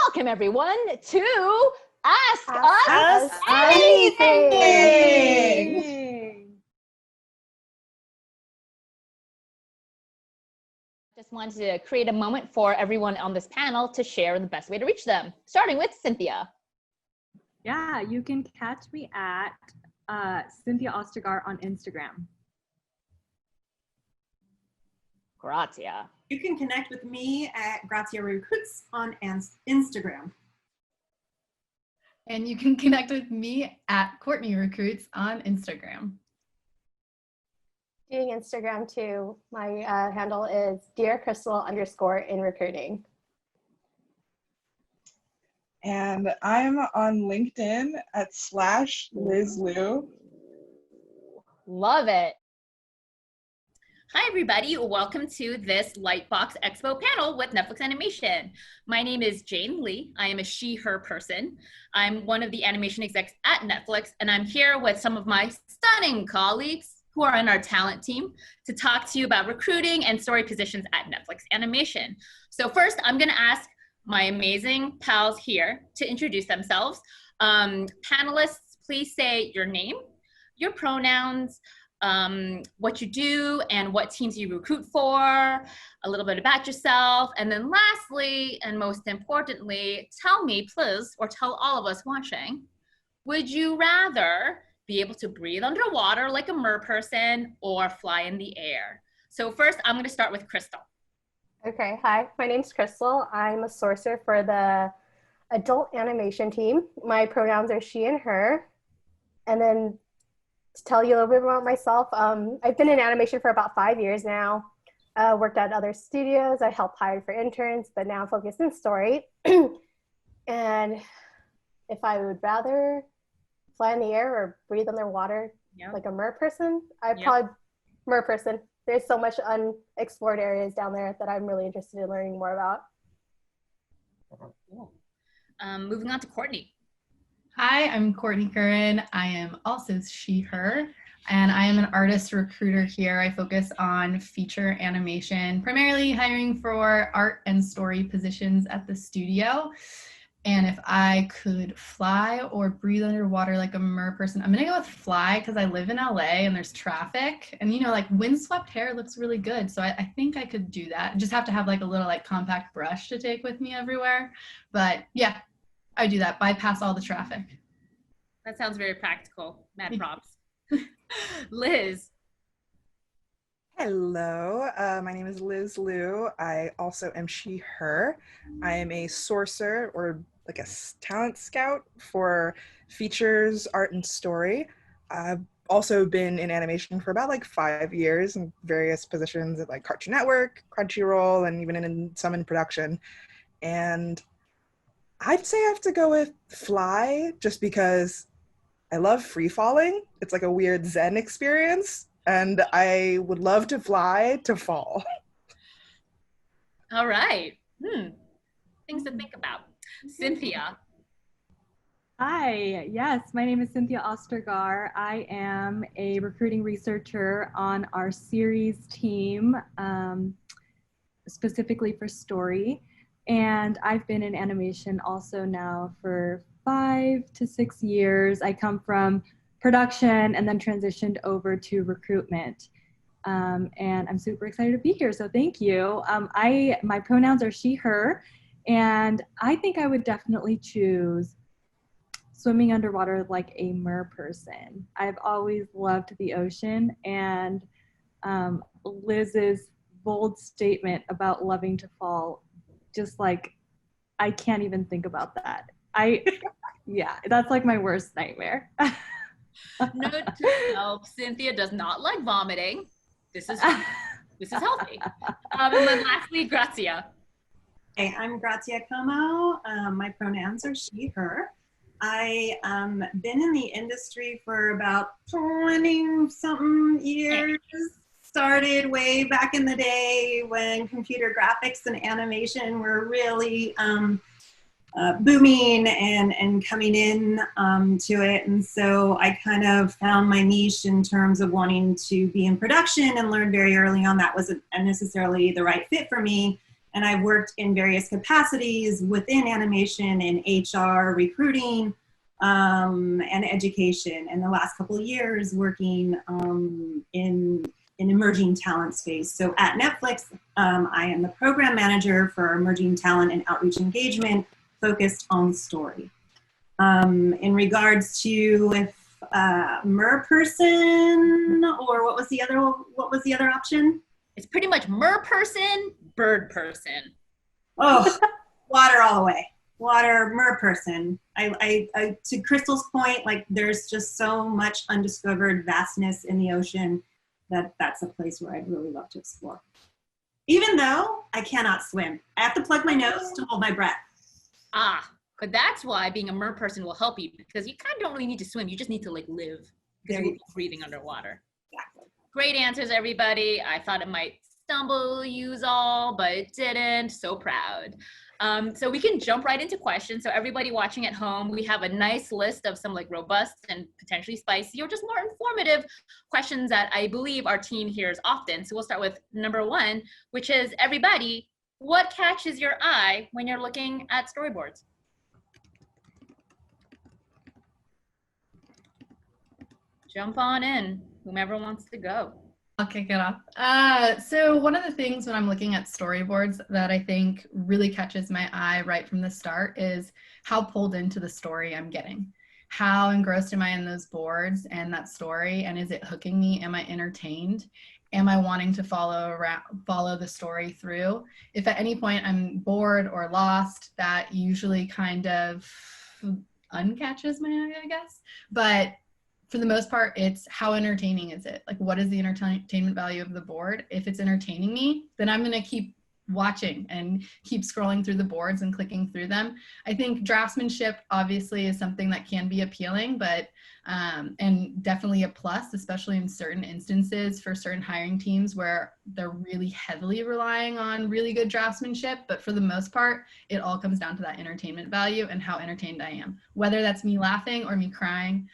Welcome everyone to Ask Us Anything. Just wanted to create a moment for everyone on this panel to share the best way to reach them, starting with Cynthia. Yeah, you can catch me at Cynthia Ostergar on Instagram. Grazia. You can connect with me at Grazia Recruits on Instagram. And you can connect with me at Courtney Recruits on Instagram. Doing Instagram too. My handle is dearcrystal_in recruiting. And I'm on LinkedIn at /LizLou. Love it. Hi, everybody. Welcome to this Lightbox Expo panel with Netflix Animation. My name is Jane Lee. I am a she, her person. I'm one of the animation execs at Netflix, and I'm here with some of my stunning colleagues who are on our talent team to talk to you about recruiting and story positions at Netflix Animation. So first, I'm going to ask my amazing pals here to introduce themselves. Panelists, please say your name, your pronouns, what you do and what teams you recruit for, a little bit about yourself, and then lastly, and most importantly, tell me, please, or tell all of us watching, would you rather be able to breathe underwater like a mer person or fly in the air? So first, I'm going to start with Crystal. Okay, hi, my name's Crystal. I'm a sourcer for the adult animation team. My pronouns are she and her. And then to tell you a little bit about myself, I've been in animation for about 5 years now. Worked at other studios. I helped hire for interns, but now I'm focused in story. And if I would rather fly in the air or breathe underwater like a mer person, I'd probably mer person. There's so much unexplored areas down there that I'm really interested in learning more about. Cool. Moving on to Courtney. Hi, I'm Courtney Curran. I am also she, her, and I am an artist recruiter here. I focus on feature animation, primarily hiring for art and story positions at the studio. And if I could fly or breathe underwater like a mer person, I'm gonna go with fly because I live in LA and there's traffic. And you know, like windswept hair looks really good. So I think I could do that. Just have to have like a little like compact brush to take with me everywhere. But yeah, I do that, bypass all the traffic. That sounds very practical. Mad props. Liz. Hello, my name is Liz Lou. I also am she, her. I am a sourcer or like a talent scout for features, art, and story. I've also been in animation for about like 5 years in various positions at like Cartoon Network, Crunchyroll, and even in some in production. And I'd say I have to go with fly just because I love free falling. It's like a weird Zen experience. And I would love to fly to fall. All right. Things to think about. Cynthia. Hi, yes, my name is Cynthia Ostergar. I am a recruiting researcher on our series team, specifically for story. And I've been in animation also now for 5 to 6 years. I come from production and then transitioned over to recruitment. And I'm super excited to be here, so thank you. My pronouns are she, her, and I think I would definitely choose swimming underwater like a mer person. I've always loved the ocean, and Liz's bold statement about loving to fall, just like, I can't even think about that. Yeah, that's like my worst nightmare. Note to self, Cynthia does not like vomiting. This is healthy. And then lastly, Grazia. Hey, I'm Grazia Como. My pronouns are she, her. I been in the industry for about 20-something years. Started way back in the day when computer graphics and animation were really booming and coming in to it. And so I kind of found my niche in terms of wanting to be in production and learned very early on that wasn't necessarily the right fit for me. And I've worked in various capacities within animation, in HR, recruiting, and education. And the last couple of years working in emerging talent space. So at Netflix, I am the program manager for emerging talent and outreach engagement focused on story. In regards to if mer person, or what was the other option? It's pretty much mer person, bird person. Oh, water all the way. Water, mer person. I to Crystal's point, like there's just so much undiscovered vastness in the ocean that's a place where I'd really love to explore. Even though I cannot swim. I have to plug my nose to hold my breath. Ah, but that's why being a mer person will help you, because you kind of don't really need to swim. You just need to like live, because you're breathing underwater. Exactly. Great answers, everybody. I thought it might stumble you all, but it didn't. So proud. So we can jump right into questions. So everybody watching at home, we have a nice list of some like robust and potentially spicy or just more informative questions that I believe our team hears often. So we'll start with number one, which is, everybody, what catches your eye when you're looking at storyboards? Jump on in, whomever wants to go. I'll kick it off. So one of the things when I'm looking at storyboards that I think really catches my eye right from the start is how pulled into the story I'm getting. How engrossed am I in those boards and that story, and is it hooking me? Am I entertained? Am I wanting to follow the story through? If at any point I'm bored or lost, that usually kind of uncatches my eye, I guess. But for the most part, it's how entertaining is it? Like, what is the entertainment value of the board? If it's entertaining me, then I'm going to keep watching and keep scrolling through the boards and clicking through them. I think draftsmanship obviously is something that can be appealing, but and definitely a plus, especially in certain instances for certain hiring teams where they're really heavily relying on really good draftsmanship. But for the most part, it all comes down to that entertainment value and how entertained I am, whether that's me laughing or me crying.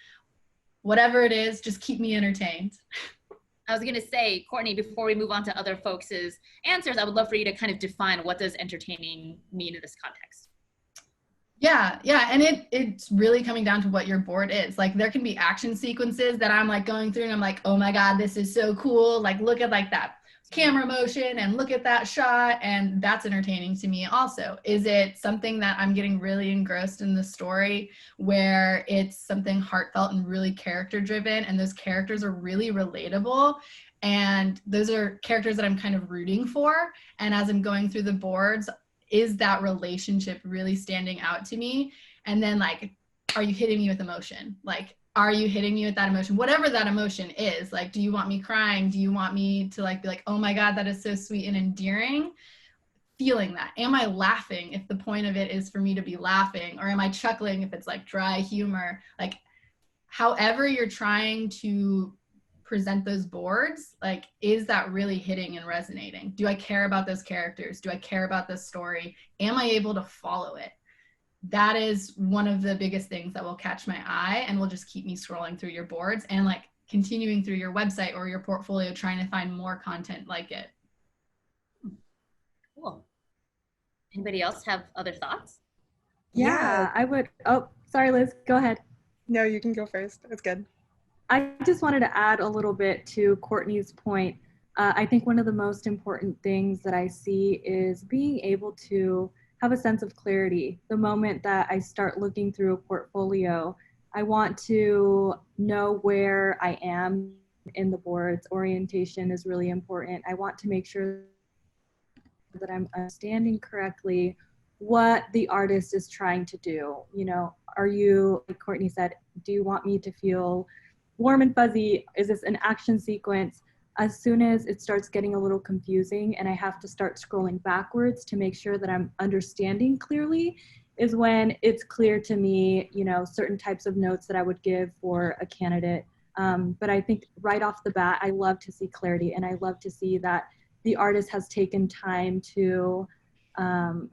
Whatever it is, just keep me entertained. I was going to say, Courtney, before we move on to other folks' answers, I would love for you to kind of define what does entertaining mean in this context. Yeah, and it's really coming down to what your board is. Like, there can be action sequences that I'm like going through and I'm like, oh my God, this is so cool. Like, look at like that camera motion and look at that shot, and that's entertaining to me also. Is it something that I'm getting really engrossed in the story where it's something heartfelt and really character driven, and those characters are really relatable, and those are characters that I'm kind of rooting for, and as I'm going through the boards, is that relationship really standing out to me? And then, like, are you hitting me with emotion? Like, are you hitting me with that emotion? Whatever that emotion is, like, do you want me crying? Do you want me to like be like, oh my God, that is so sweet and endearing? Feeling that. Am I laughing if the point of it is for me to be laughing? Or am I chuckling if it's like dry humor? Like, however you're trying to present those boards, like, is that really hitting and resonating? Do I care about those characters? Do I care about this story? Am I able to follow it? That is one of the biggest things that will catch my eye and will just keep me scrolling through your boards and like continuing through your website or your portfolio, trying to find more content like it. Cool. Anybody else have other thoughts? Yeah, I would. Oh, sorry, Liz, go ahead. No, you can go first. It's good. I just wanted to add a little bit to Courtney's point. I think one of the most important things that I see is being able to have a sense of clarity. The moment that I start looking through a portfolio, I want to know where I am in the boards. Orientation is really important. I want to make sure that I'm understanding correctly what the artist is trying to do. You know, are you, like Courtney said, do you want me to feel warm and fuzzy? Is this an action sequence? As soon as it starts getting a little confusing and I have to start scrolling backwards to make sure that I'm understanding clearly, is when it's clear to me, you know, certain types of notes that I would give for a candidate. But I think right off the bat, I love to see clarity, and I love to see that the artist has taken time to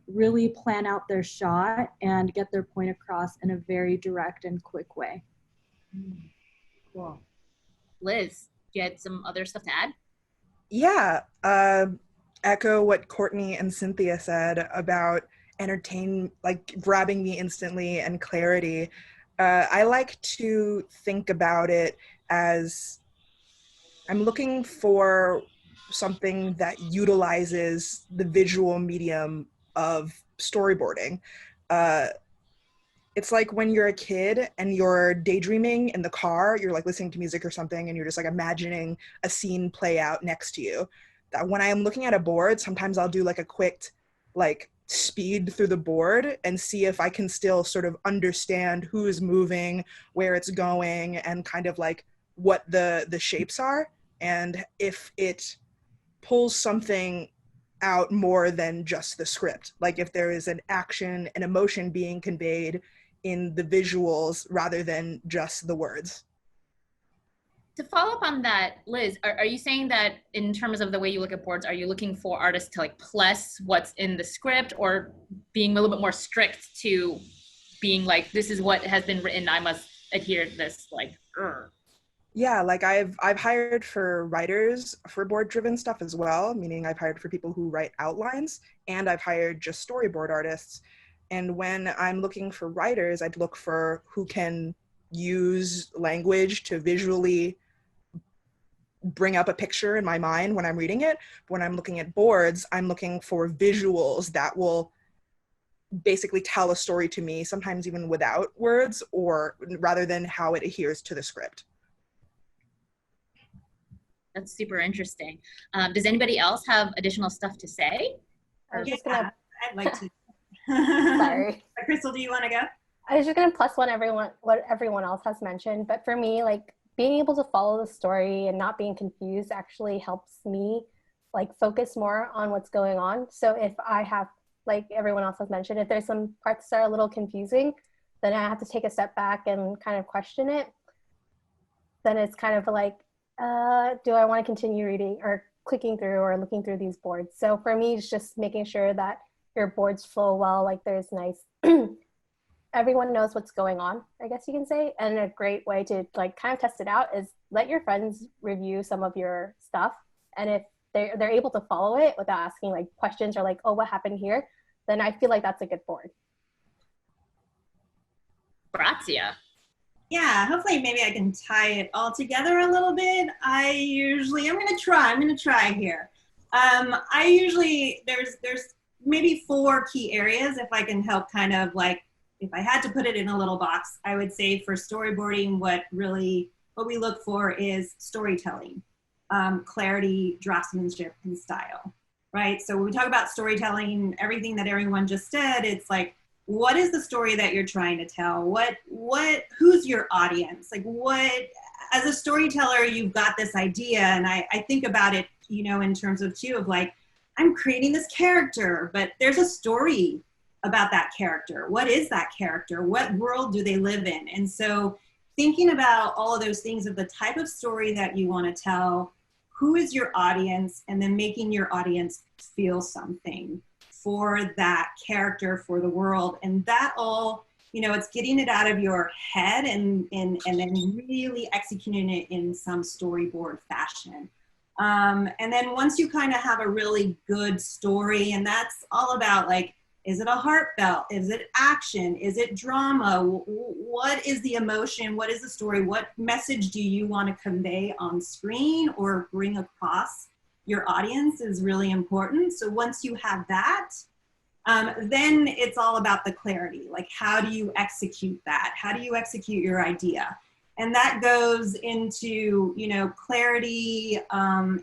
really plan out their shot and get their point across in a very direct and quick way. Cool. Liz, do you had some other stuff to add? Yeah. echo what Courtney and Cynthia said about like grabbing me instantly and clarity. I like to think about it as I'm looking for something that utilizes the visual medium of storyboarding. It's like when you're a kid and you're daydreaming in the car, you're like listening to music or something, and you're just like imagining a scene play out next to you. That when I am looking at a board, sometimes I'll do like a quick like speed through the board and see if I can still sort of understand who is moving, where it's going, and kind of like what the shapes are, and if it pulls something out more than just the script. Like if there is an action, an emotion being conveyed in the visuals rather than just the words. To follow up on that, Liz, are you saying that in terms of the way you look at boards, are you looking for artists to like plus what's in the script, or being a little bit more strict to being like, this is what has been written, I must adhere to this, like, Yeah, like I've hired for writers for board-driven stuff as well, meaning I've hired for people who write outlines, and I've hired just storyboard artists. And when I'm looking for writers, I'd look for who can use language to visually bring up a picture in my mind when I'm reading it. But when I'm looking at boards, I'm looking for visuals that will basically tell a story to me, sometimes even without words, or rather than how it adheres to the script. That's super interesting. Does anybody else have additional stuff to say? I was just Yeah, gonna. I'd like to. Sorry. Crystal, do you want to go? I was just gonna plus one what everyone else has mentioned, but for me, like being able to follow the story and not being confused actually helps me like focus more on what's going on. So if I have, like everyone else has mentioned, if there's some parts that are a little confusing, then I have to take a step back and kind of question it. Then it's kind of like, do I want to continue reading or clicking through or looking through these boards? So for me, it's just making sure that your boards flow well, like there's nice, everyone knows what's going on, I guess you can say. And a great way to like kind of test it out is let your friends review some of your stuff. And if they're able to follow it without asking like questions or like, oh, what happened here? Then I feel like that's a good board. Grazia. Yeah, hopefully maybe I can tie it all together a little bit. I'm gonna try here. There's maybe 4 key areas if I can help kind of like, if I had to put it in a little box, I would say for storyboarding, what we look for is storytelling, clarity, draftsmanship, and style, right? So when we talk about storytelling, everything that everyone just said, it's like, what is the story that you're trying to tell? Who's your audience? Like as a storyteller, you've got this idea, and I think about it, in terms of too, of like, I'm creating this character, but there's a story about that character. What is that character? What world do they live in? And so thinking about all of those things of the type of story that you want to tell, who is your audience, and then making your audience feel something for that character, for the world. And that all, it's getting it out of your head and then really executing it in some storyboard fashion. And then once you kind of have a really good story, and that's all about like, is it a heartfelt? Is it action? Is it drama? What is the emotion? What is the story? What message do you want to convey on screen or bring across your audience is really important. So once you have that, then it's all about the clarity. Like, how do you execute that? How do you execute your idea? And that goes into, clarity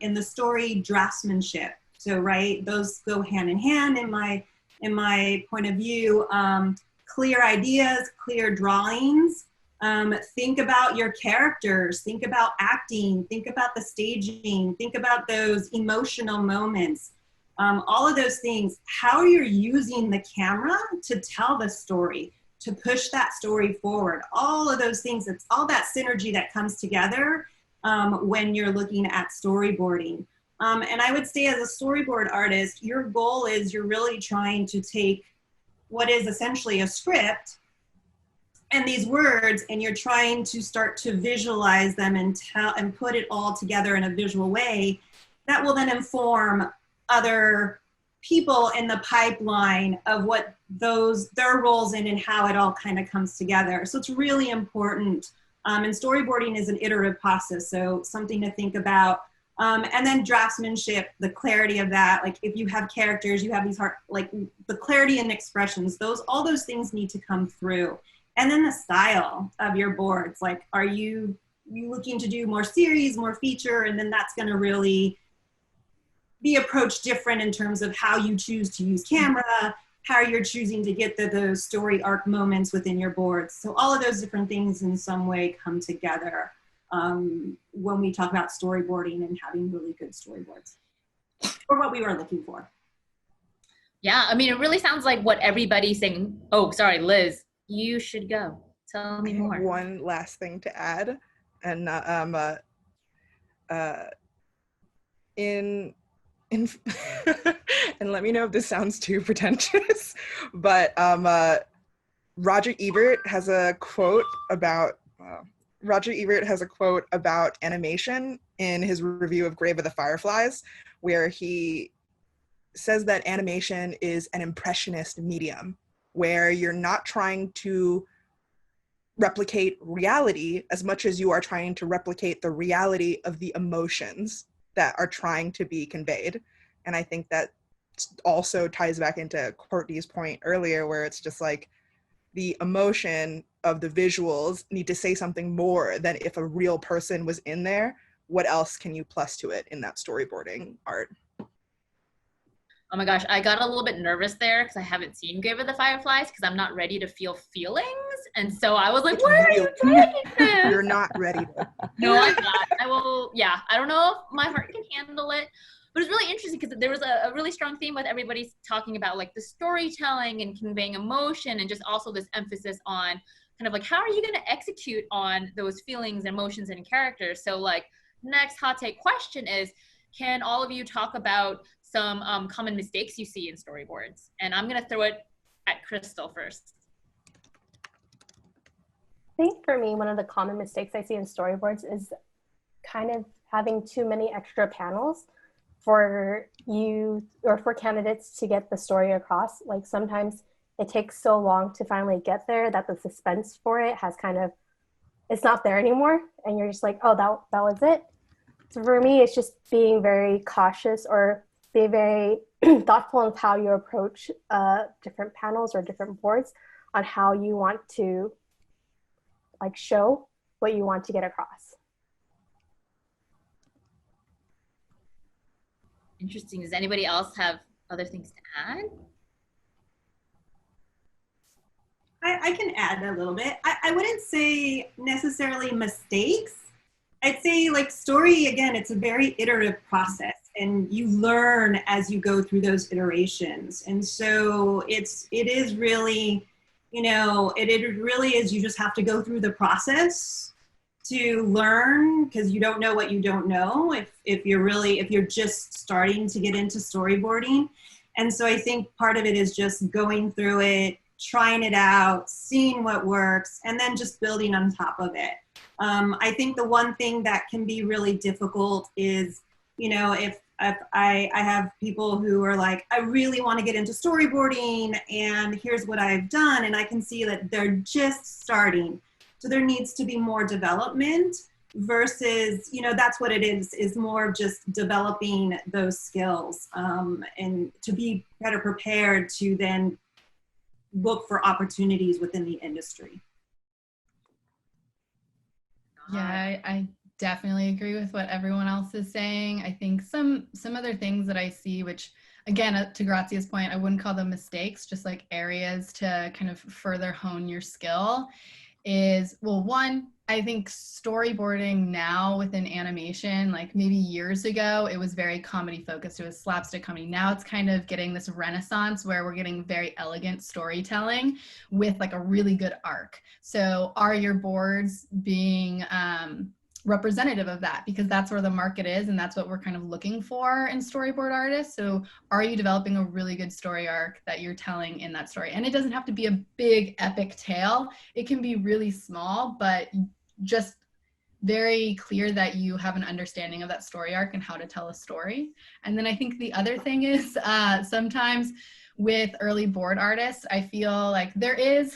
in the story, draftsmanship. So, right, those go hand in hand in my point of view. Clear ideas, clear drawings. Think about your characters, think about acting, think about the staging, think about those emotional moments. All of those things, how you're using the camera to tell the story, to push that story forward. All of those things, it's all that synergy that comes together when you're looking at storyboarding. And I would say as a storyboard artist, your goal is you're really trying to take what is essentially a script and these words, and you're trying to start to visualize them and put it all together in a visual way that will then inform other people in the pipeline of what their roles in and how it all kind of comes together. So it's really important. And storyboarding is an iterative process, so something to think about. And then draftsmanship, the clarity of that, like if you have characters, you have these like the clarity and expressions, all those things need to come through. And then the style of your boards, like are you looking to do more series, more feature, and then that's gonna really be approached different in terms of how you choose to use camera, how you're choosing to get those story arc moments within your boards. So all of those different things in some way come together when we talk about storyboarding and having really good storyboards, or what we were looking for. Yeah, I mean, it really sounds like what everybody's saying. Oh, sorry, Liz, you should go. Tell me more. One last thing to add, and in and let me know if this sounds too pretentious, but Roger Ebert has a quote about animation in his review of Grave of the Fireflies, where he says that animation is an impressionist medium, where you're not trying to replicate reality as much as you are trying to replicate the reality of the emotions that are trying to be conveyed. And I think that also ties back into Courtney's point earlier, where it's just like the emotion of the visuals need to say something more than if a real person was in there. What else can you plus to it in that storyboarding art? Oh my gosh, I got a little bit nervous there because I haven't seen Grave of the Fireflies because I'm not ready to feel feelings. And so I was like, where are you taking this? You're not ready to. No, I'm not. I will, yeah, I don't know if my heart can handle it. But it's really interesting because there was a really strong theme with everybody talking about like the storytelling and conveying emotion, and just also this emphasis on kind of like, how are you going to execute on those feelings, emotions, and characters? So like, next hot take question is, can all of you talk about some common mistakes you see in storyboards? And I'm going to throw it at Crystal first. I think for me, one of the common mistakes I see in storyboards is kind of having too many extra panels for you or for candidates to get the story across. Like sometimes it takes so long to finally get there that the suspense for it has kind of, it's not there anymore. And you're just like, oh, that was it. So for me, it's just being very cautious or be very thoughtful of how you approach different panels or different boards on how you want to like show what you want to get across. Interesting. Does anybody else have other things to add? I can add a little bit. I wouldn't say necessarily mistakes. I'd say like story, again, it's a very iterative process and you learn as you go through those iterations. And so it is really, you know, it really is, you just have to go through the process to learn, because you don't know what you don't know if you're just starting to get into storyboarding. And so I think part of it is just going through it, trying it out, seeing what works, and then just building on top of it. I think the one thing that can be really difficult is, you know, if I have people who are like, I really want to get into storyboarding and here's what I've done, and I can see that they're just starting. So there needs to be more development versus, you know, that's what it is more of just developing those skills and to be better prepared to then look for opportunities within the industry. Yeah, I definitely agree with what everyone else is saying. I think some other things that I see, which again, to Grazia's point, I wouldn't call them mistakes, just like areas to kind of further hone your skill is, well, one, I think storyboarding now within animation, like maybe years ago, it was very comedy focused. It was slapstick comedy. Now it's kind of getting this renaissance where we're getting very elegant storytelling with like a really good arc. So are your boards being representative of that? Because that's where the market is and that's what we're kind of looking for in storyboard artists. So are you developing a really good story arc that you're telling in that story? And it doesn't have to be a big epic tale. It can be really small, but just very clear that you have an understanding of that story arc and how to tell a story. And then I think the other thing is sometimes with early board artists, I feel like there is,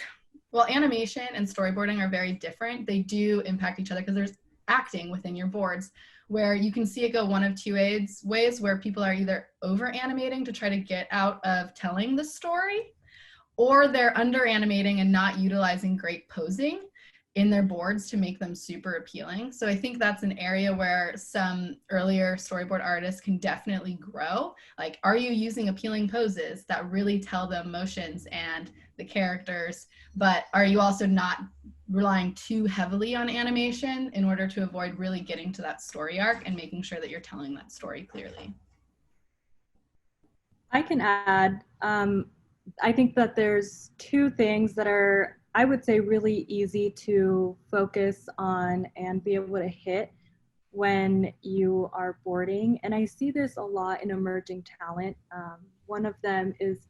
well, animation and storyboarding are very different. They do impact each other because there's acting within your boards where you can see it go one of two ways where people are either over animating to try to get out of telling the story, or they're under animating and not utilizing great posing in their boards to make them super appealing. So I think that's an area where some earlier storyboard artists can definitely grow. Like, are you using appealing poses that really tell the emotions and the characters, but are you also not relying too heavily on animation in order to avoid really getting to that story arc and making sure that you're telling that story clearly? I can add, I think that there's two things that are, I would say, really easy to focus on and be able to hit when you are boarding. And I see this a lot in emerging talent. One of them is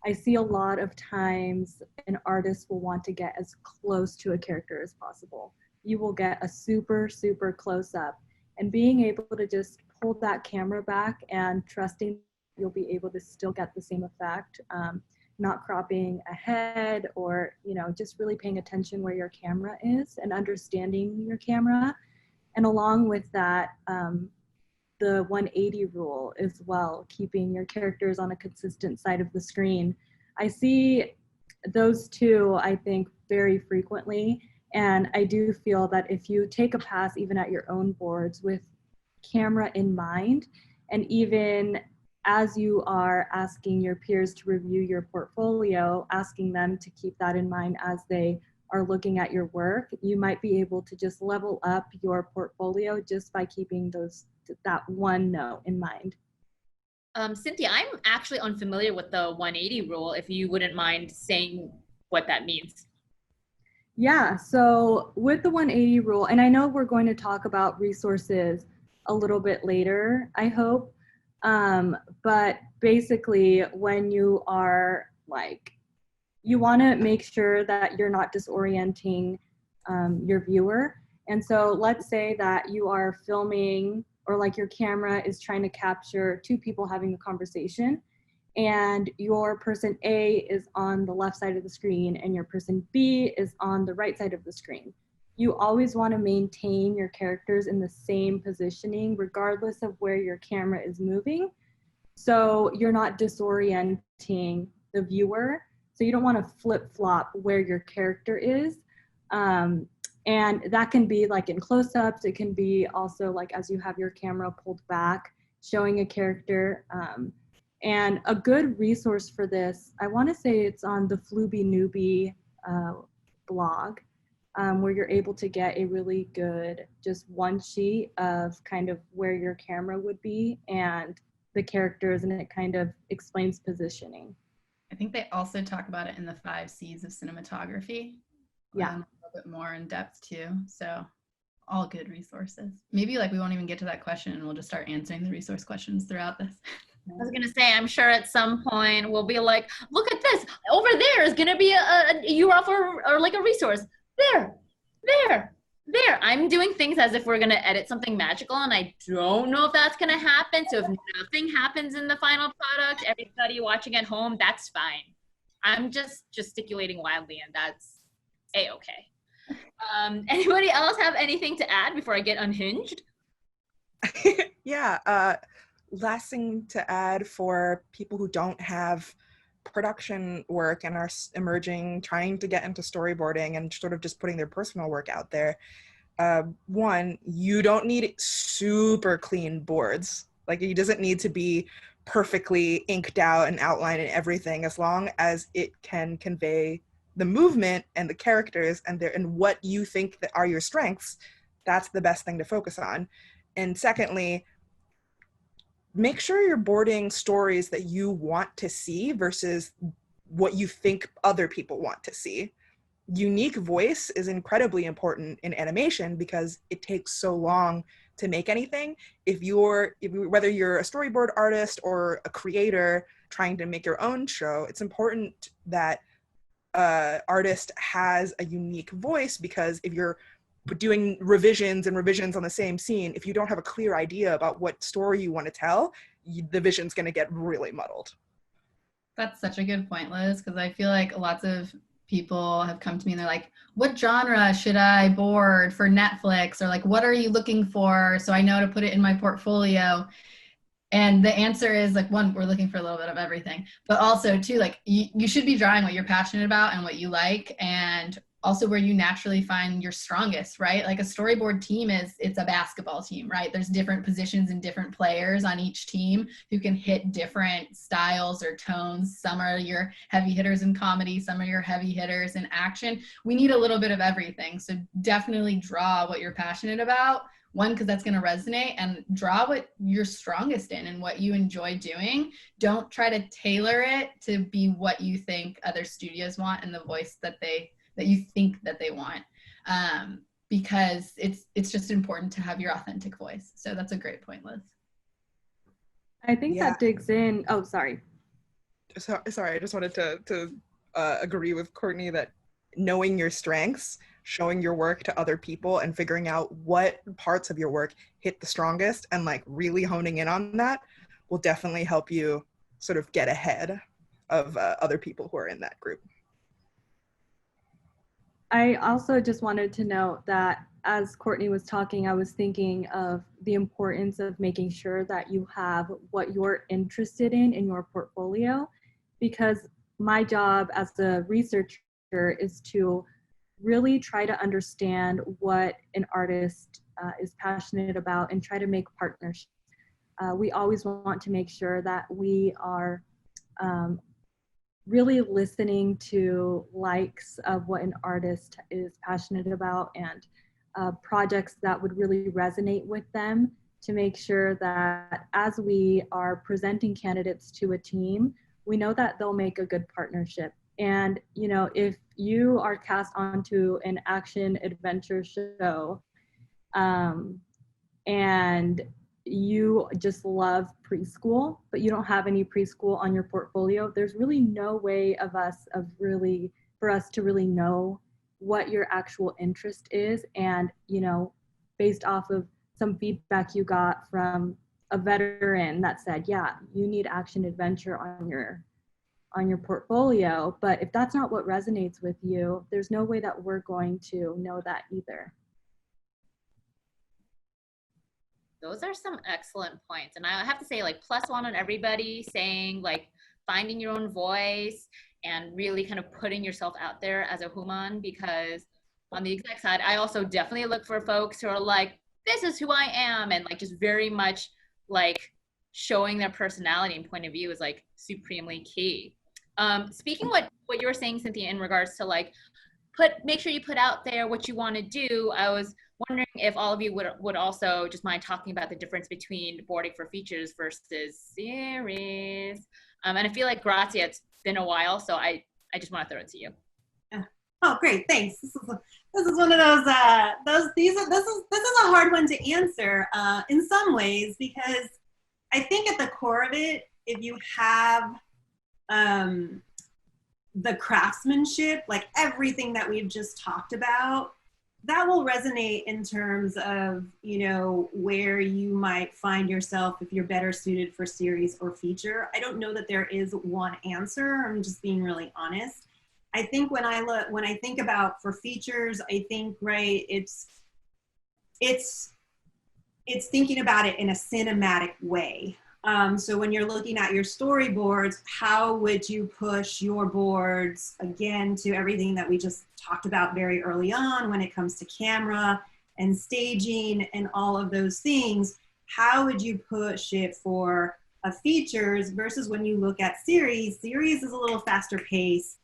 I see a lot of times an artist will want to get as close to a character as possible. You will get a super, super close up, and being able to just pull that camera back and trusting you'll be able to still get the same effect. Not cropping ahead, or just really paying attention where your camera is and understanding your camera. And along with that, the 180 rule as well, keeping your characters on a consistent side of the screen. I see those two, I think, very frequently. And I do feel that if you take a pass even at your own boards with camera in mind, and even as you are asking your peers to review your portfolio, asking them to keep that in mind as they are looking at your work, you might be able to just level up your portfolio just by keeping that one note in mind. Cynthia, I'm actually unfamiliar with the 180 rule, if you wouldn't mind saying what that means. Yeah, so with the 180 rule, and I know we're going to talk about resources a little bit later, I hope, but basically when you are you want to make sure that you're not disorienting your viewer. And so let's say that you are filming, or your camera is trying to capture two people having a conversation, and your person A is on the left side of the screen and your person B is on the right side of the screen. You always want to maintain your characters in the same positioning regardless of where your camera is moving, so you're not disorienting the viewer. So you don't want to flip-flop where your character is. And that can be in close-ups. It can be also as you have your camera pulled back, showing a character. And a good resource for this, I want to say it's on the Flooby Newbie blog, where you're able to get a really good, just one sheet of kind of where your camera would be and the characters, and it kind of explains positioning. I think they also talk about it in the 5 C's of cinematography. Yeah. A little bit more in depth too. So all good resources. Maybe we won't even get to that question and we'll just start answering the resource questions throughout this. I was gonna say, I'm sure at some point we'll be like, look at this, over there is gonna be a URL or a resource. There. I'm doing things as if we're gonna edit something magical, and I don't know if that's gonna happen. So if nothing happens in the final product, everybody watching at home, that's fine. I'm just gesticulating wildly, and that's a-okay. Anybody else have anything to add before I get unhinged? Yeah, last thing to add for people who don't have production work and are emerging, trying to get into storyboarding and sort of just putting their personal work out there. One, you don't need super clean boards. It doesn't need to be perfectly inked out and outlined and everything, as long as it can convey the movement and the characters and what you think that are your strengths. That's the best thing to focus on. And secondly, make sure you're boarding stories that you want to see versus what you think other people want to see. Unique voice is incredibly important in animation because it takes so long to make anything. Whether you're a storyboard artist or a creator trying to make your own show, it's important that artist has a unique voice, because if you're doing revisions and revisions on the same scene, if you don't have a clear idea about what story you want to tell, the vision's going to get really muddled. That's such a good point, Liz, because I feel like lots of people have come to me and they're like, what genre should I board for Netflix? Or like, what are you looking for so I know to put it in my portfolio? And the answer is like, one, we're looking for a little bit of everything, but also two, like you should be drawing what you're passionate about and what you like, and also where you naturally find your strongest, right? Like a storyboard team it's a basketball team, right? There's different positions and different players on each team who can hit different styles or tones. Some are your heavy hitters in comedy, some are your heavy hitters in action. We need a little bit of everything. So definitely draw what you're passionate about. One, because that's going to resonate, and draw what you're strongest in and what you enjoy doing. Don't try to tailor it to be what you think other studios want and the voice that you think that they want, because it's just important to have your authentic voice. So that's a great point, Liz. I think that digs in. Oh, sorry. Sorry, I just wanted to agree with Courtney that knowing your strengths, showing your work to other people, and figuring out what parts of your work hit the strongest and like really honing in on that will definitely help you sort of get ahead of other people who are in that group. I also just wanted to note that as Courtney was talking, I was thinking of the importance of making sure that you have what you're interested in your portfolio, because my job as a researcher is to really try to understand what an artist is passionate about and try to make partnerships. We always want to make sure that we are really listening to likes of what an artist is passionate about, and projects that would really resonate with them, to make sure that as we are presenting candidates to a team, we know that they'll make a good partnership. And, you know, if you are cast onto an action adventure show and you just love preschool, but you don't have any preschool on your portfolio, there's really no way for us to really know what your actual interest is. And, you know, based off of some feedback you got from a veteran that said, yeah, you need action adventure on your portfolio, but if that's not what resonates with you, there's no way that we're going to know that either. Those are some excellent points. And I have to say, like, +1 on everybody saying, like, finding your own voice and really kind of putting yourself out there as a human, because on the exec side, I also definitely look for folks who are like, this is who I am, and like just very much like showing their personality and point of view is like supremely key. Speaking what you were saying, Cynthia, in regards to like, make sure you put out there what you want to do, I was wondering if all of you would also just mind talking about the difference between boarding for features versus series. And I feel like, Grazia, it's been a while, so I just want to throw it to you. Oh, great, thanks. This is one of those. This is a hard one to answer in some ways, because I think at the core of it, if you have the craftsmanship, like everything that we've just talked about, that will resonate in terms of, you know, where you might find yourself if you're better suited for series or feature. I don't know that there is one answer. I'm just being really honest. I think when I think about for features, I think, right, it's thinking about it in a cinematic way. So when you're looking at your storyboards, how would you push your boards, again, to everything that we just talked about very early on when it comes to camera and staging and all of those things? How would you push it for a features versus when you look at series? Series is a little faster pace.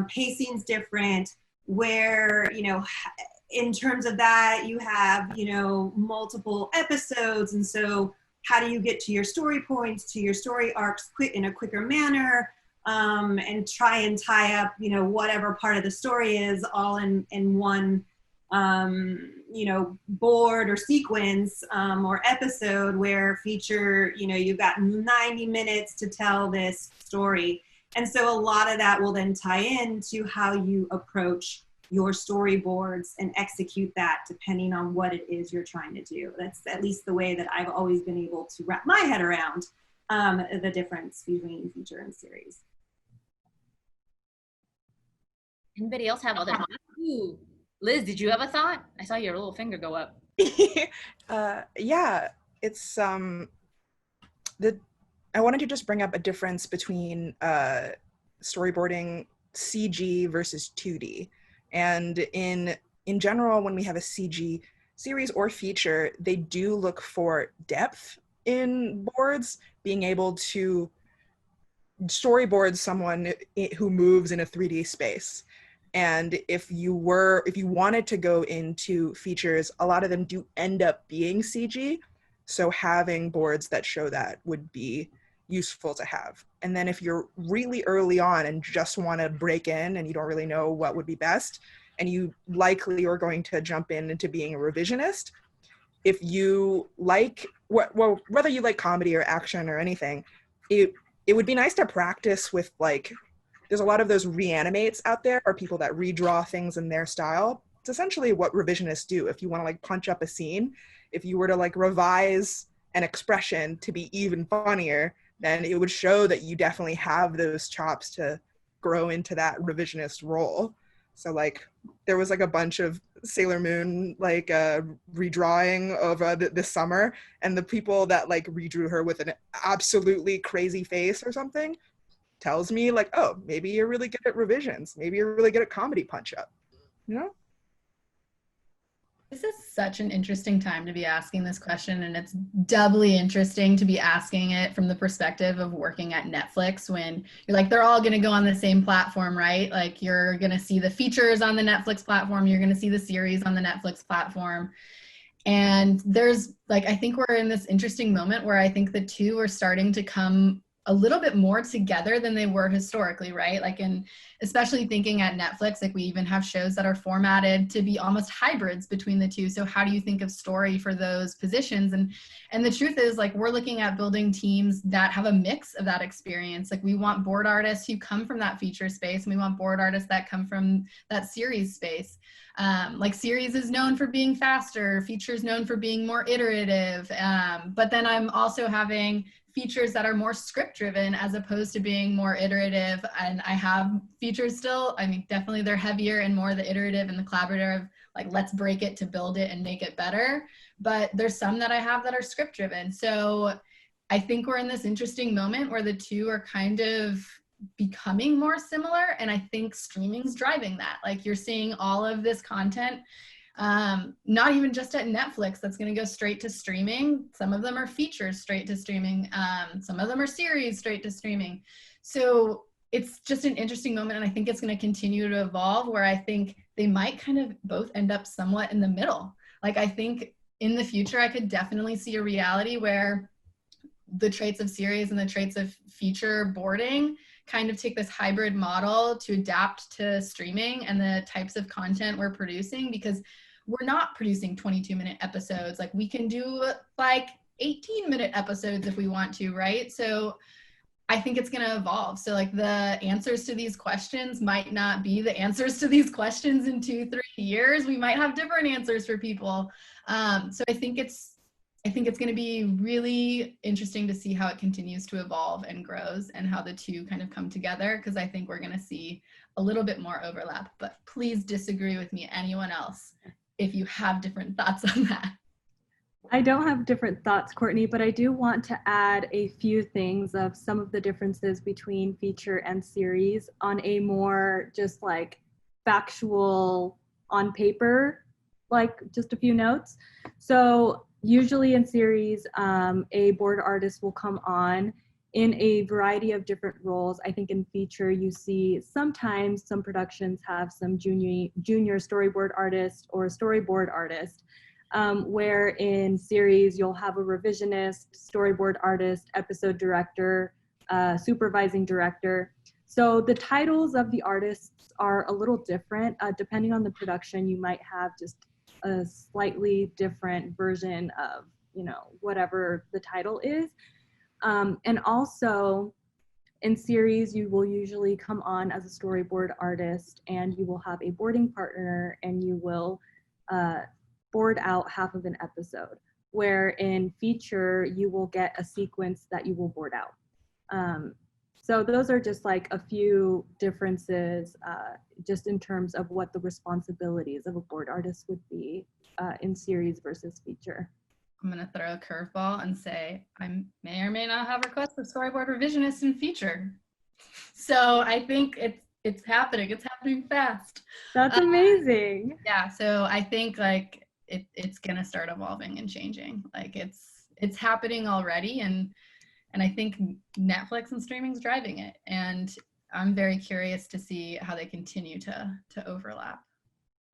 Pacing's different, where, you know, in terms of that, you have, you know, multiple episodes. And so how do you get to your story points, to your story arcs in a quicker manner, and try and tie up, you know, whatever part of the story is all in one, you know, board or sequence or episode, where feature, you know, you've got 90 minutes to tell this story. And so a lot of that will then tie into how you approach your storyboards and execute that depending on what it is you're trying to do. That's at least the way that I've always been able to wrap my head around the difference between feature and series. Anybody else have other thoughts? Ooh, Liz, did you have a thought? I saw your little finger go up. Yeah, it's I wanted to just bring up a difference between storyboarding CG versus 2D. And in general, when we have a CG series or feature, they do look for depth in boards, being able to storyboard someone who moves in a 3D space. And if you wanted to go into features, a lot of them do end up being CG. So having boards that show that would be useful to have. And then if you're really early on and just want to break in and you don't really know what would be best, and you likely are going to jump into being a revisionist, if you like, well, whether you like comedy or action or anything, it would be nice to practice with, like, there's a lot of those reanimates out there, or people that redraw things in their style. It's essentially what revisionists do. If you want to like punch up a scene, if you were to like revise an expression to be even funnier, then it would show that you definitely have those chops to grow into that revisionist role. So like there was like a bunch of Sailor Moon like redrawing of this summer, and the people that like redrew her with an absolutely crazy face or something tells me like, oh, maybe you're really good at revisions. Maybe you're really good at comedy punch up, you know? This is such an interesting time to be asking this question, and it's doubly interesting to be asking it from the perspective of working at Netflix, when you're like, they're all going to go on the same platform, right? Like you're going to see the features on the Netflix platform, you're going to see the series on the Netflix platform. And there's like, I think we're in this interesting moment where I think the two are starting to come a little bit more together than they were historically, right? Like, in especially thinking at Netflix, like we even have shows that are formatted to be almost hybrids between the two. So how do you think of story for those positions? And the truth is, like, we're looking at building teams that have a mix of that experience. Like we want board artists who come from that feature space, and we want board artists that come from that series space. Like series is known for being faster, feature is known for being more iterative. But then I'm also having features that are more script driven as opposed to being more iterative. And I have features still, I mean, definitely they're heavier and more the iterative and the collaborative, like let's break it to build it and make it better. But there's some that I have that are script driven. So I think we're in this interesting moment where the two are kind of becoming more similar. And I think streaming's driving that. Like you're seeing all of this content, not even just at Netflix, that's going to go straight to streaming. Some of them are features straight to streaming. Some of them are series straight to streaming. So it's just an interesting moment. And I think it's going to continue to evolve, where I think they might kind of both end up somewhat in the middle. Like I think in the future, I could definitely see a reality where the traits of series and the traits of feature boarding kind of take this hybrid model to adapt to streaming and the types of content we're producing, because we're not producing 22-minute episodes. Like we can do like 18-minute episodes if we want to, right? So I think it's going to evolve. So like the answers to these questions might not be the answers to these questions in 2-3 years. We might have different answers for people. So I think it's going to be really interesting to see how it continues to evolve and grows, and how the two kind of come together, because I think we're going to see a little bit more overlap. But please disagree with me, anyone else, if you have different thoughts on that. I don't have different thoughts, Courtney, but I do want to add a few things of some of the differences between feature and series on a more just like factual on paper, like just a few notes. So usually in series, a board artist will come on in a variety of different roles. I think in feature, you see sometimes some productions have some junior storyboard artist or a storyboard artist, where in series, you'll have a revisionist, storyboard artist, episode director, supervising director. So the titles of the artists are a little different. Depending on the production, you might have just a slightly different version of, you know, whatever the title is. And also In series, you will usually come on as a storyboard artist, and you will have a boarding partner, and you will board out half of an episode. Where in feature, you will get a sequence that you will board out. So those are just like a few differences just in terms of what the responsibilities of a board artist would be in series versus feature. I'm going to throw a curveball and say I may or may not have requests for storyboard revisionists in feature. So I think it's happening. It's happening fast. That's amazing. Yeah, so I think like it's going to start evolving and changing. Like it's happening already, and I think Netflix and streaming's driving it. And I'm very curious to see how they continue to overlap.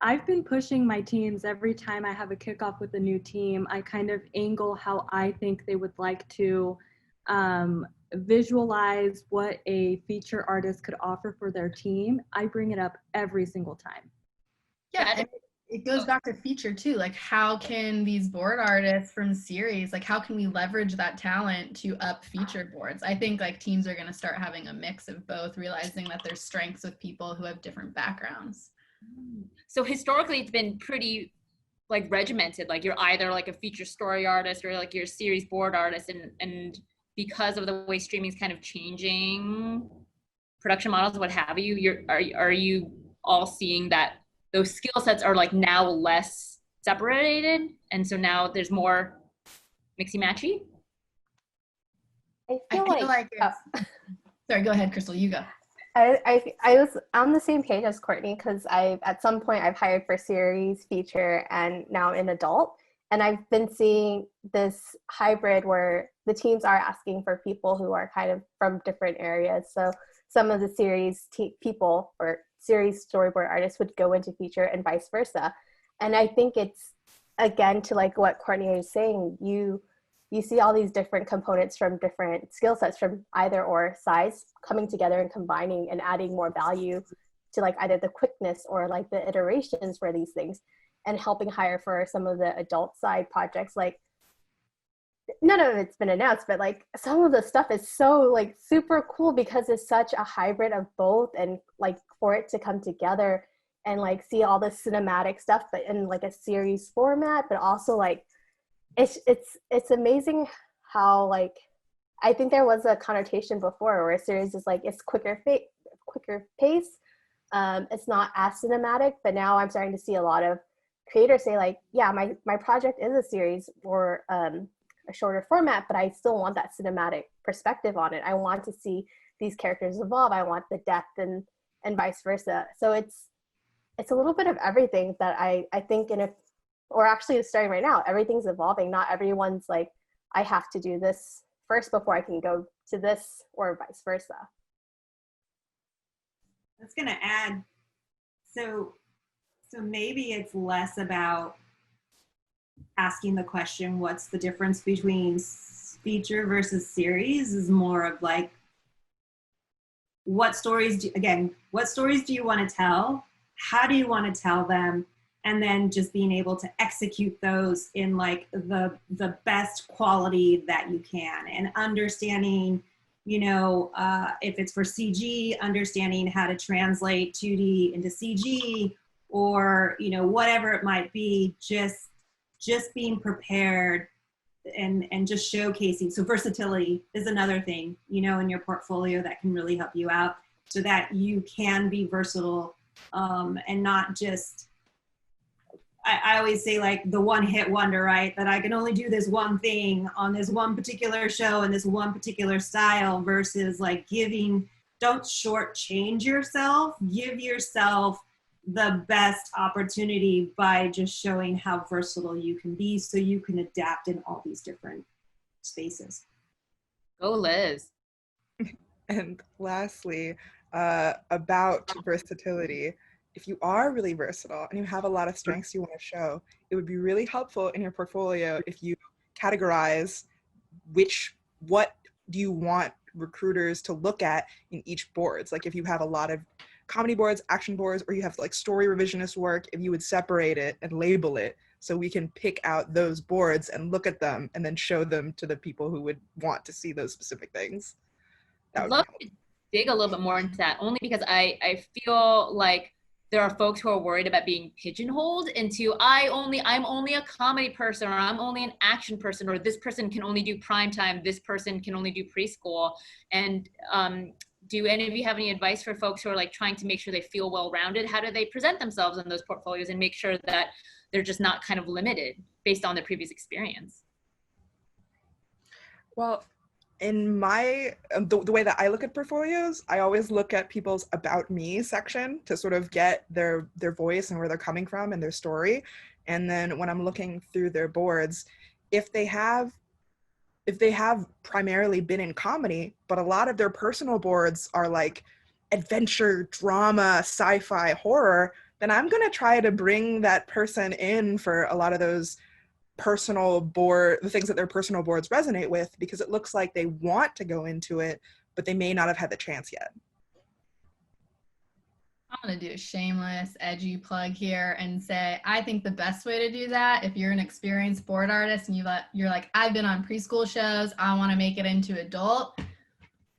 I've been pushing my teams every time I have a kickoff with a new team. I kind of angle how I think they would like to visualize what a feature artist could offer for their team. I bring it up every single time. Yeah, and it goes back to feature too. Like, how can these board artists from series, like how can we leverage that talent to up feature boards? I think like teams are going to start having a mix of both, realizing that there's strengths with people who have different backgrounds. So historically, it's been pretty like regimented. Like you're either like a feature story artist or like you're a series board artist, and because of the way streaming is kind of changing production models, what have you, are you all seeing that those skill sets are like now less separated, and so now there's more mixy matchy? I feel like Sorry, go ahead, Crystal, you go. I was on the same page as Courtney, because at some point I've hired for series, feature, and now in adult. And I've been seeing this hybrid where the teams are asking for people who are kind of from different areas. So some of the series people or series storyboard artists would go into feature and vice versa. And I think it's, again, to like what Courtney was saying, you see all these different components from different skill sets from either or sides coming together and combining and adding more value to like either the quickness or like the iterations for these things, and helping hire for some of the adult side projects. Like none of it's been announced, but like some of the stuff is so like super cool because it's such a hybrid of both, and like for it to come together and like see all the cinematic stuff but in like a series format, but also like it's amazing how like I think there was a connotation before where a series is like it's quicker pace, it's not as cinematic, but now I'm starting to see a lot of creators say like, yeah, my project is a series or a shorter format, but I still want that cinematic perspective on it. I want to see these characters evolve. I want the depth and vice versa. So it's a little bit of everything that I think or actually it's starting right now. Everything's evolving. Not everyone's like, I have to do this first before I can go to this, or vice versa. That's going to add, so maybe it's less about asking the question, what's the difference between feature versus series, is more of like, what stories do you want to tell? How do you want to tell them? And then just being able to execute those in like the best quality that you can, and understanding, if it's for CG, understanding how to translate 2D into CG, or, whatever it might be, just being prepared and just showcasing. So versatility is another thing, in your portfolio that can really help you out, so that you can be versatile and not just, I always say like the one hit wonder, right? That I can only do this one thing on this one particular show and this one particular style, versus like don't shortchange yourself, give yourself the best opportunity by just showing how versatile you can be, so you can adapt in all these different spaces. Go Liz. And lastly, about versatility, if you are really versatile and you have a lot of strengths you want to show, it would be really helpful in your portfolio if you categorize what do you want recruiters to look at in each boards. Like if you have a lot of comedy boards, action boards, or you have like story revisionist work, if you would separate it and label it so we can pick out those boards and look at them and then show them to the people who would want to see those specific things. That I'd would love be to dig a little bit more into that, only because I feel like there are folks who are worried about being pigeonholed into I'm only a comedy person, or I'm only an action person, or this person can only do prime time, this person can only do preschool. And do any of you have any advice for folks who are like trying to make sure they feel well-rounded? How do they present themselves in those portfolios and make sure that they're just not kind of limited based on their previous experience? Well, in my the way that I look at portfolios, I always look at people's about me section to sort of get their voice and where they're coming from and their story. And then when I'm looking through their boards, if they have primarily been in comedy, but a lot of their personal boards are like adventure, drama, sci-fi, horror, then I'm going to try to bring that person in for a lot of those the things that their personal boards resonate with, because it looks like they want to go into it, but they may not have had the chance yet. I'm going to do a shameless, edgy plug here and say, I think the best way to do that, if you're an experienced board artist and you're like, I've been on preschool shows, I want to make it into adult,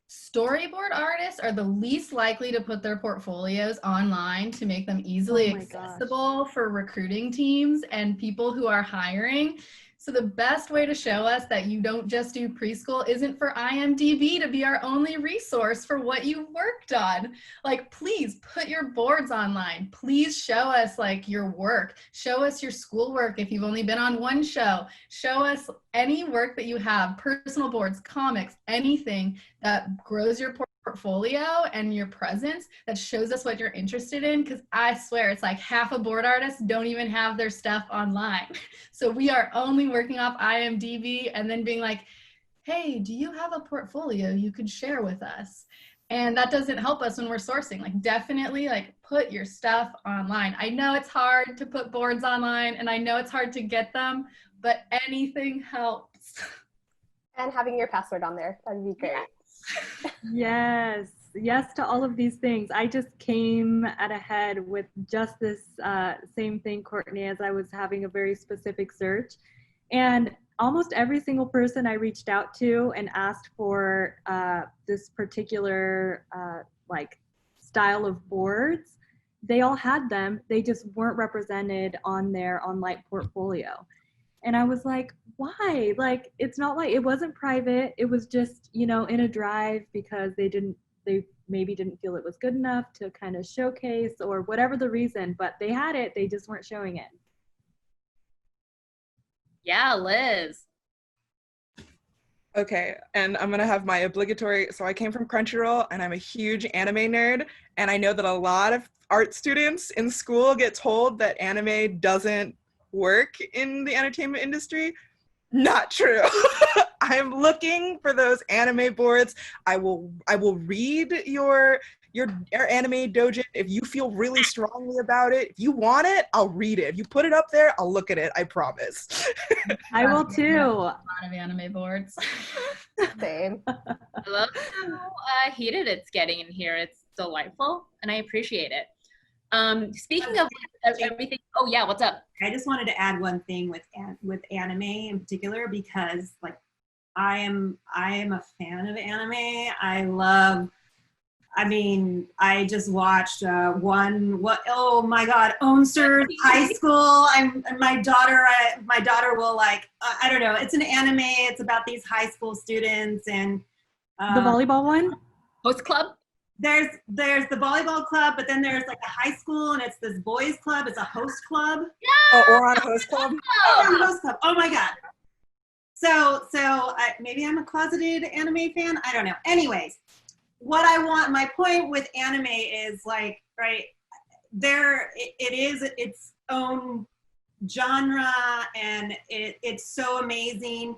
storyboard artists are the least likely to put their portfolios online to make them easily accessible for recruiting teams and people who are hiring. So the best way to show us that you don't just do preschool isn't for IMDb to be our only resource for what you've worked on. Like, please put your boards online. Please show us like your work. Show us your schoolwork if you've only been on one show. Show us any work that you have, personal boards, comics, anything that grows your portfolio and your presence, that shows us what you're interested in, because I swear it's like half of board artists don't even have their stuff online. So we are only working off IMDb and then being like, hey, do you have a portfolio you could share with us? And that doesn't help us when we're sourcing. Like, definitely like put your stuff online. I know it's hard to put boards online and I know it's hard to get them, but anything helps. And having your password on there, that'd be great. Yes, yes to all of these things. I just came at a head with just this same thing, Courtney, as I was having a very specific search. And almost every single person I reached out to and asked for this particular like style of boards, they all had them. They just weren't represented on their Light portfolio. And I was like, why? Like, it's not like, it wasn't private. It was just, you know, in a drive because they maybe didn't feel it was good enough to kind of showcase or whatever the reason, but they had it. They just weren't showing it. Yeah, Liz. Okay, and I'm gonna have my obligatory, so I came from Crunchyroll and I'm a huge anime nerd, and I know that a lot of art students in school get told that anime doesn't work in the entertainment industry. Not true. I'm looking for those anime boards. I will read your anime doujin if you feel really strongly about it. If you want it, I'll read it. If you put it up there, I'll look at it. I promise. I will too. A lot of anime boards. Same. I love how heated it's getting in here. It's delightful, and I appreciate it. Speaking of everything, oh yeah, what's up? I just wanted to add one thing with anime in particular, because like I am a fan of anime. I just watched oh my god, Onsur's High School. My daughter will like, I don't know, it's an anime. It's about these high school students and The volleyball one? Host club? There's the volleyball club, but then there's like a high school and it's this boys club. It's a host club. Oh, or on a host club? Oh, host club. Oh my god. So maybe I'm a closeted anime fan. I don't know. Anyways, my point with anime is like, right, it is its own genre and it's so amazing.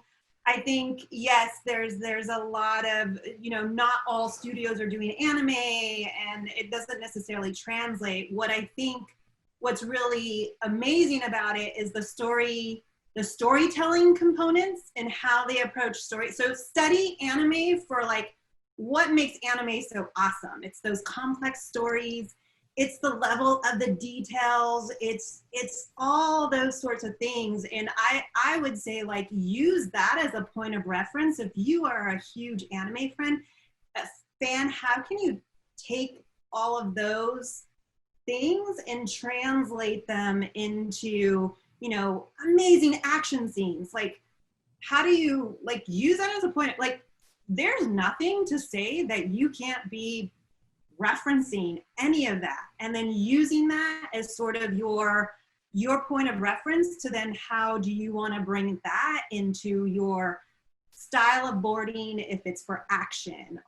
I think, yes, there's a lot of, you know, not all studios are doing anime and it doesn't necessarily translate. What's really amazing about it is the storytelling components and how they approach story. So study anime for like what makes anime so awesome. It's those complex stories. It's the level of the details. It's all those sorts of things. And I would say like use that as a point of reference. If you are a huge anime fan, fan, how can you take all of those things and translate them into, you know, amazing action scenes? Like, how do you like use that as a point? Like, there's nothing to say that you can't be referencing any of that and then using that as sort of your point of reference to then how do you want to bring that into your style of boarding, if it's for action,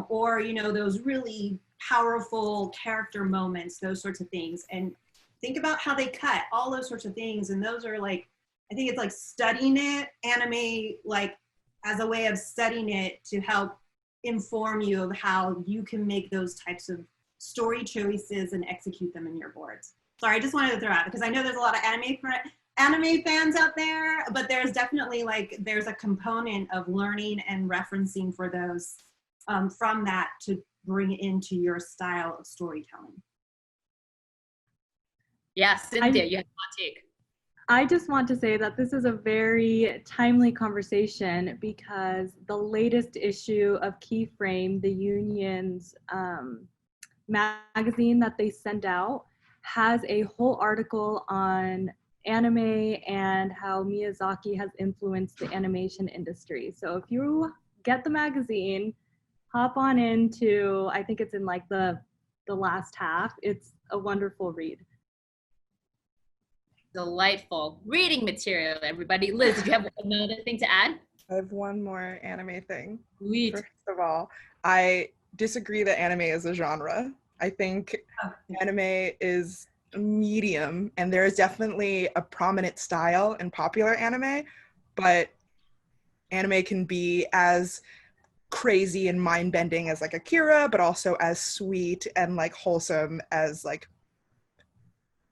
or, you know, those really powerful character moments, those sorts of things. And think about how they cut, all those sorts of things. And those are like, I think it's like studying it, anime, like as a way of studying it to help inform you of how you can make those types of story choices and execute them in your boards. Sorry, I just wanted to throw out, because I know there's a lot of anime fans out there, but there's definitely like, there's a component of learning and referencing for those from that to bring into your style of storytelling. Yeah, Cynthia, you have a hot take. I just want to say that this is a very timely conversation because the latest issue of Keyframe, the union's magazine that they send out, has a whole article on anime and how Miyazaki has influenced the animation industry. So if you get the magazine, hop on into, I think it's in like the last half. It's a wonderful read. Delightful reading material, everybody. Liz, did you have another thing to add? I have one more anime thing. Sweet. First of all, I disagree that anime is a genre. I think anime is a medium, and there is definitely a prominent style in popular anime, but anime can be as crazy and mind-bending as like Akira, but also as sweet and like wholesome as like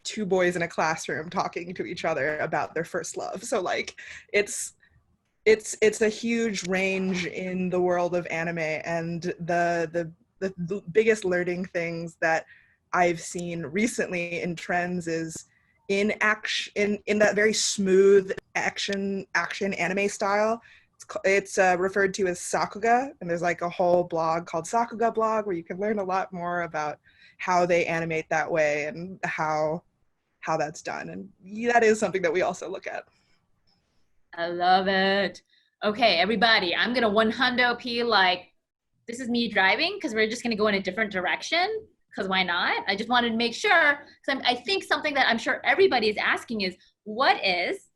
two boys in a classroom talking to each other about their first love. So like it's a huge range in the world of anime, and the biggest learning things that I've seen recently in trends is in that very smooth action anime style. It's referred to as Sakuga, and there's like a whole blog called Sakuga blog where you can learn a lot more about how they animate that way and how that's done. And that is something that we also look at. I love it. Okay, everybody, I'm gonna 100p like, this is me driving, because we're just gonna go in a different direction, because why not? I just wanted to make sure, because I think something that I'm sure everybody is asking is, what is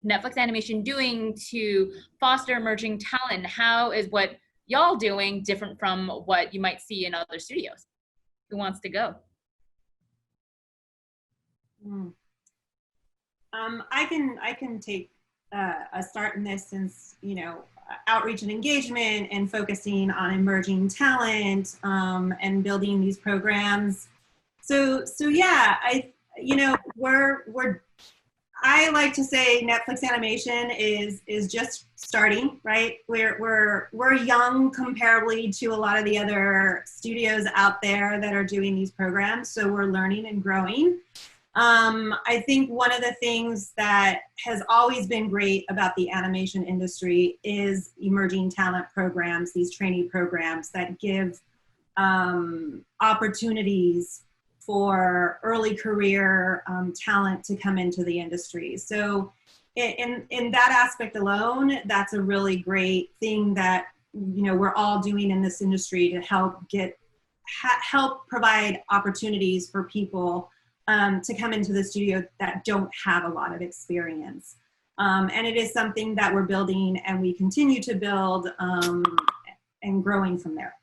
Netflix Animation doing to foster emerging talent? How is what y'all doing different from what you might see in other studios? Who wants to go? I can take a start in this, since, you know, outreach and engagement and focusing on emerging talent and building these programs. So yeah, I like to say Netflix Animation is just starting, right? We're young comparably to a lot of the other studios out there that are doing these programs. So we're learning and growing. I think one of the things that has always been great about the animation industry is emerging talent programs, these trainee programs that give opportunities for early career talent to come into the industry. So in that aspect alone, that's a really great thing that, you know, we're all doing in this industry to help help provide opportunities for people to come into the studio that don't have a lot of experience. And it is something that we're building, and we continue to build and growing from there.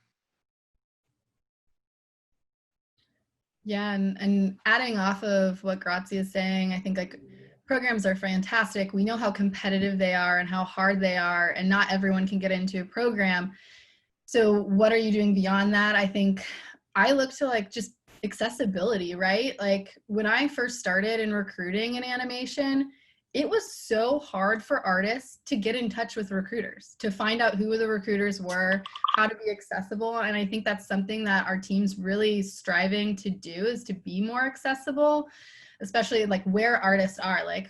Yeah, and adding off of what Grazia is saying, I think like programs are fantastic. We know how competitive they are and how hard they are, and not everyone can get into a program. So what are you doing beyond that? I think I look to like just accessibility, right? Like when I first started in recruiting in animation, it was so hard for artists to get in touch with recruiters, to find out who the recruiters were, how to be accessible. And I think that's something that our team's really striving to do, is to be more accessible, especially like where artists are. Like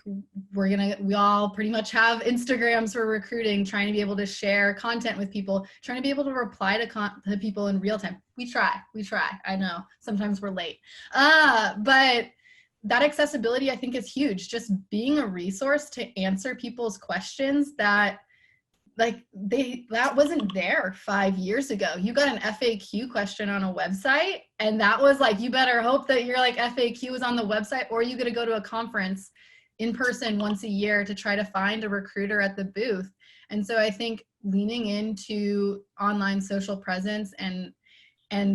we all pretty much have Instagrams for recruiting, trying to be able to share content with people, trying to be able to reply to people in real time. We try. I know sometimes we're late, but that accessibility I think is huge. Just being a resource to answer people's questions that wasn't there 5 years ago. You got an FAQ question on a website, and that was like, you better hope that your like FAQ is on the website, or you got to go to a conference in person once a year to try to find a recruiter at the booth. And so I think leaning into online social presence and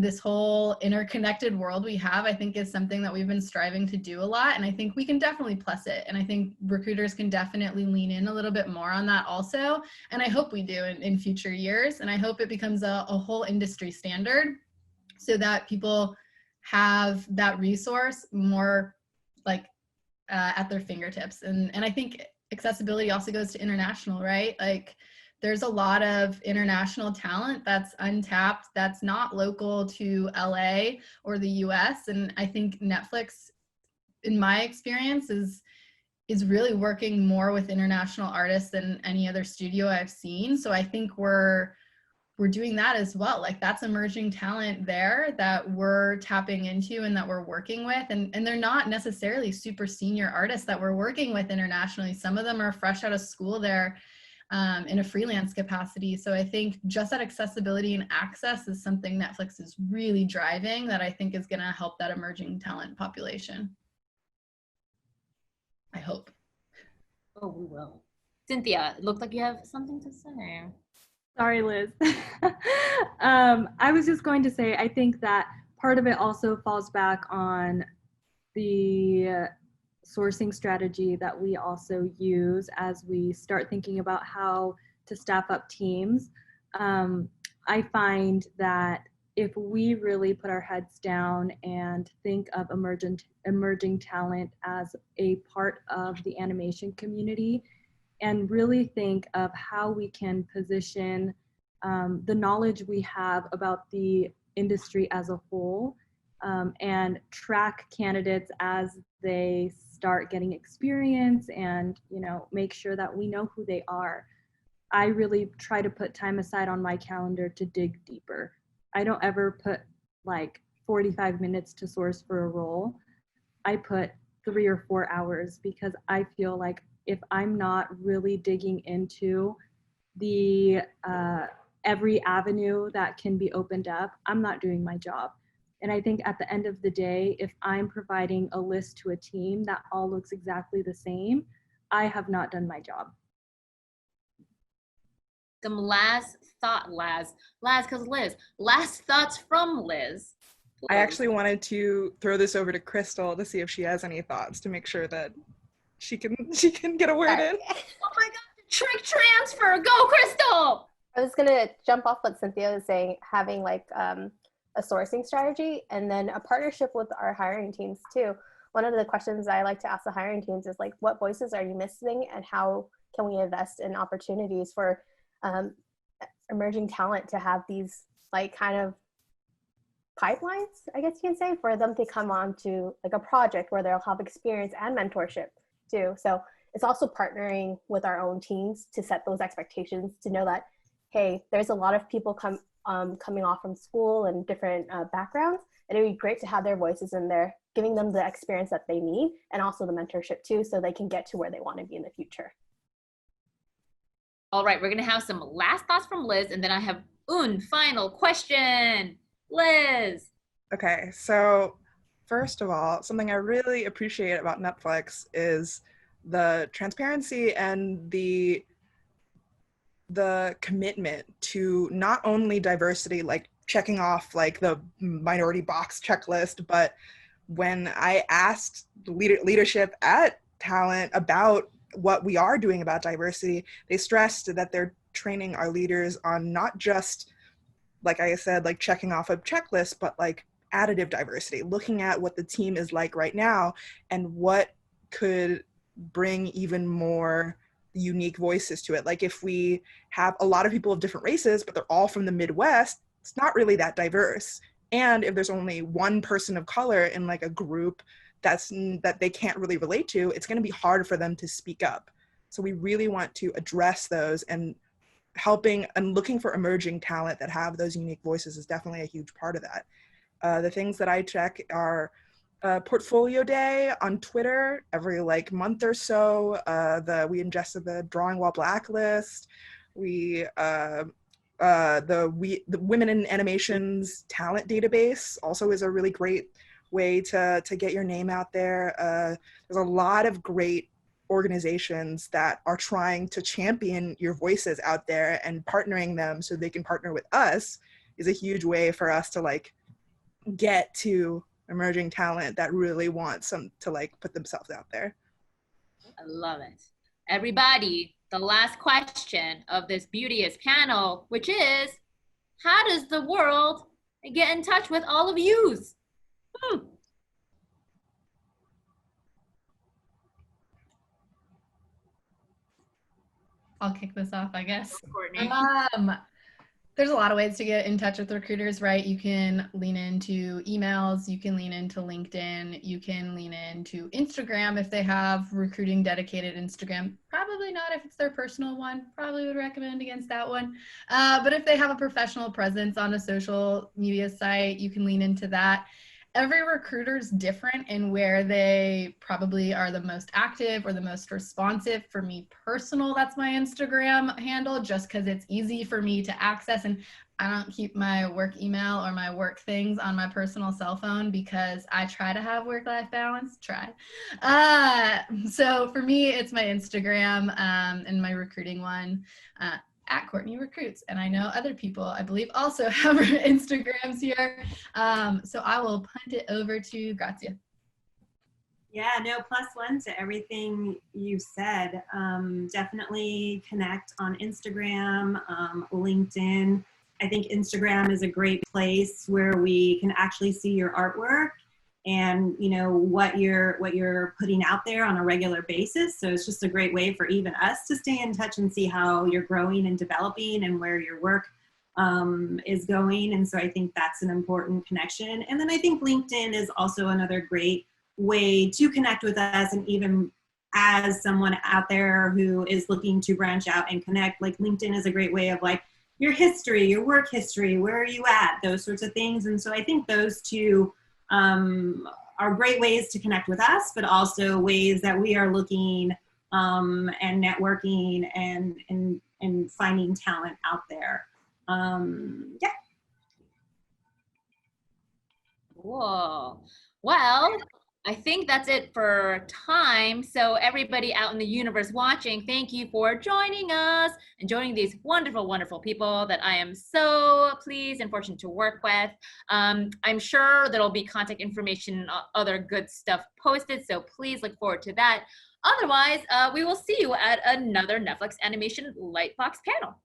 this whole interconnected world we have, I think is something that we've been striving to do a lot. And I think we can definitely plus it. And I think recruiters can definitely lean in a little bit more on that also. And I hope we do in future years. And I hope it becomes a whole industry standard so that people have that resource more like at their fingertips. And I think accessibility also goes to international, right? Like, there's a lot of international talent that's untapped, that's not local to LA or the US. And I think Netflix, in my experience, is really working more with international artists than any other studio I've seen. So I think we're doing that as well. Like, that's emerging talent there that we're tapping into and that we're working with. And they're not necessarily super senior artists that we're working with internationally. Some of them are fresh out of school there. In a freelance capacity. So I think just that accessibility and access is something Netflix is really driving that I think is going to help that emerging talent population. I hope. Oh, we will. Cynthia, it looked like you have something to say. Sorry, Liz. I was just going to say, I think that part of it also falls back on the sourcing strategy that we also use as we start thinking about how to staff up teams. I find that if we really put our heads down and think of emerging talent as a part of the animation community and really think of how we can position the knowledge we have about the industry as a whole, and track candidates as they start getting experience and, make sure that we know who they are. I really try to put time aside on my calendar to dig deeper. I don't ever put like 45 minutes to source for a role. I put 3 or 4 hours because I feel like if I'm not really digging into the every avenue that can be opened up, I'm not doing my job. And I think at the end of the day, if I'm providing a list to a team that all looks exactly the same, I have not done my job. Some last thoughts from Liz. I actually wanted to throw this over to Crystal to see if she has any thoughts to make sure that she can get a word in. Oh my God, trick transfer, go Crystal! I was gonna jump off what Cynthia was saying, having like a sourcing strategy and then a partnership with our hiring teams too. One of the questions I like to ask the hiring teams is like, what voices are you missing and how can we invest in opportunities for emerging talent to have these like kind of pipelines, I guess you can say, for them to come on to like a project where they'll have experience and mentorship too. So it's also partnering with our own teams to set those expectations, to know that, hey, there's a lot of people coming off from school and different backgrounds, and it would be great to have their voices in there, giving them the experience that they need and also the mentorship too, so they can get to where they want to be in the future. All right, we're gonna have some last thoughts from Liz, and then I have final question. Liz. Okay, so first of all, something I really appreciate about Netflix is the transparency and the commitment to not only diversity, like checking off like the minority box checklist, but when I asked the leadership at Talent about what we are doing about diversity, they stressed that they're training our leaders on not just, like I said, like checking off a checklist, but like additive diversity, looking at what the team is like right now and what could bring even more unique voices to it. Like if we have a lot of people of different races, but they're all from the Midwest, it's not really that diverse. And if there's only one person of color in like a group, that they can't really relate to, it's going to be hard for them to speak up. So we really want to address those, and helping and looking for emerging talent that have those unique voices is definitely a huge part of that. The things that I check are portfolio day on Twitter every like month or so. We ingested the Drawing While Blacklist. The Women in Animations talent database also is a really great way to get your name out there. There's a lot of great organizations that are trying to champion your voices out there, and partnering them so they can partner with us is a huge way for us to like get to emerging talent that really wants to like put themselves out there. I love it. Everybody, the last question of this beauteous panel, which is, how does the world get in touch with all of yous? I'll kick this off, I guess. Courtney. There's a lot of ways to get in touch with recruiters, right? You can lean into emails, you can lean into LinkedIn, you can lean into Instagram if they have recruiting dedicated Instagram. Probably not if it's their personal one, probably would recommend against that one. But if they have a professional presence on a social media site, you can lean into that. Every recruiter is different in where they probably are the most active or the most responsive. For me personal, that's my Instagram handle, just because it's easy for me to access, and I don't keep my work email or my work things on my personal cell phone because I try to have work-life balance, So for me, it's my Instagram and my recruiting one. At Courtney Recruits. And I know other people, I believe, also have Instagrams here. So I will punt it over to Grazia. Yeah, no, +1 to everything you said. Definitely connect on Instagram, LinkedIn. I think Instagram is a great place where we can actually see your artwork and what you're putting out there on a regular basis. So it's just a great way for even us to stay in touch and see how you're growing and developing and where your work is going. And so I think that's an important connection. And then I think LinkedIn is also another great way to connect with us. And even as someone out there who is looking to branch out and connect, like LinkedIn is a great way of like your history, your work history, where are you at, those sorts of things. And so I think those two are great ways to connect with us, but also ways that we are looking and networking and finding talent out there. Yeah. Cool. Well, I think that's it for time. So everybody out in the universe watching, thank you for joining us and joining these wonderful, wonderful people that I am so pleased and fortunate to work with. I'm sure there'll be contact information and other good stuff posted, so please look forward to that. Otherwise, we will see you at another Netflix Animation Lightbox panel.